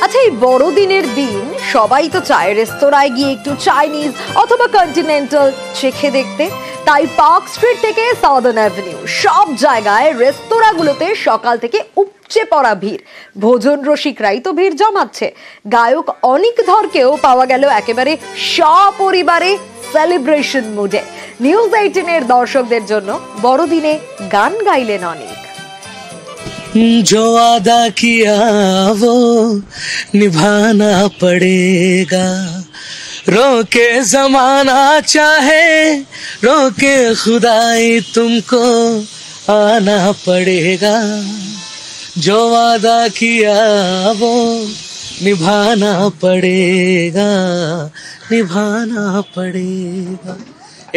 আচ্ছা, এই বড়দিনের দিন সবাই তো চায় রেস্তোরাঁয় গিয়ে একটু চাইনিজ অথবা কন্টিনেন্টাল চেখে দেখতে। তাই পার্ক স্ট্রিট থেকে সাউদার্ন অ্যাভিনিউ সব জায়গায় রেস্তোরাঁগুলোতে সকাল থেকে উপচে পড়া ভিড়। ভোজন রসিকরাই তো ভিড় জমাচ্ছে। গায়ক অনিক ধরকেও পাওয়া গেল একেবারে সপরিবারে সেলিব্রেশন মুডে। নিউজ 18-এর দর্শকদের জন্য বড়দিনে গান গাইলেন অনিক। जो वादा किया वो निभाना पड़ेगा, रोके जमाना चाहे रोके खुदाई तुमको आना पड़ेगा, जो वादा किया वो निभाना पड़ेगा, निभाना पड़ेगा।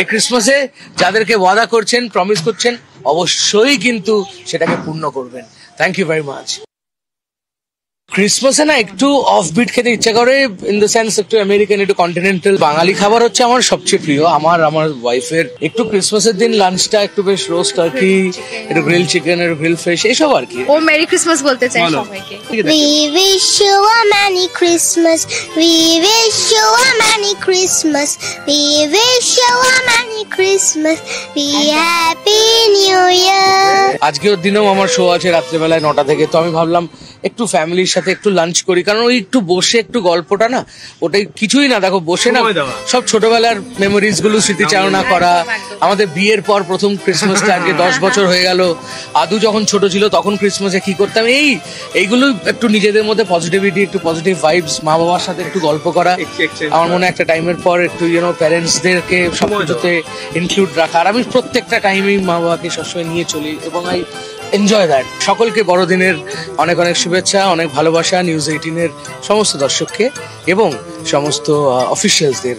এই ক্রিসমাসে যাদেরকে ওয়াদা করছেন, প্রমিস করছেন, অবশ্যই কিন্তু সেটাকে পূর্ণ করবেন। Thank you very much. ক্রিসমাসে না একটু অফবিট খেতে ইচ্ছা করে, ইন দ্য সেন্স একটু আমেরিকান, একটু কন্টিনেন্টাল। বাঙালি খাবার হচ্ছে আমার সবচেয়ে প্রিয়, আমার ওয়াইফের। একটু ক্রিসমাসের দিন লাঞ্চটা একটু বেশ রোস্ট টার্কি, একটু গ্রিল চিকেন, একটু গ্রিল ফিশ, এইসব আর কি। ও মেরি ক্রিসমাস বলতে চাই সবাইকে। We wish you a Merry Christmas. We wish you a Merry Christmas. We wish you a Merry Christmas. Be happy New Year. আজকের দিনেও আমার শো আছে রাত্রেবেলায় 9টা থেকে, তো আমি ভাবলাম একটু ফ্যামিলির সাথে একটু লাঞ্চ করি, কারণ ওই একটু বসে একটু গল্পটা না, ওটাই কিছুই না। দেখো বসে না সব ছোটবেলার মেমোরিজ গুলো স্মৃতিচারণা করা। আমাদের বিয়ের পর প্রথম ক্রিসমাসটা আজকে 10 বছর হয়ে গেল। আদু যখন ছোট ছিল তখন ক্রিসমাসে কি করতাম, এইগুলো একটু নিজেদের মধ্যে পজিটিভিটি, একটু পজিটিভ ভাইবস, মা বাবার সাথে একটু গল্প করা। আমার মনে হয় একটা টাইমের পর একটু প্যারেন্টসদেরকে সবকিছুতে ইনক্লুড রাখা। আর আমি প্রত্যেকটা টাইমেই মা বাবাকে সবসময় নিয়ে চলি এবং আই এনজয় দ্যাট। সকলকে বড়দিনের অনেক অনেক শুভেচ্ছা, অনেক ভালোবাসা নিউজ 18-এর সমস্ত দর্শককে এবং সমস্ত অফিসিয়ালসদের।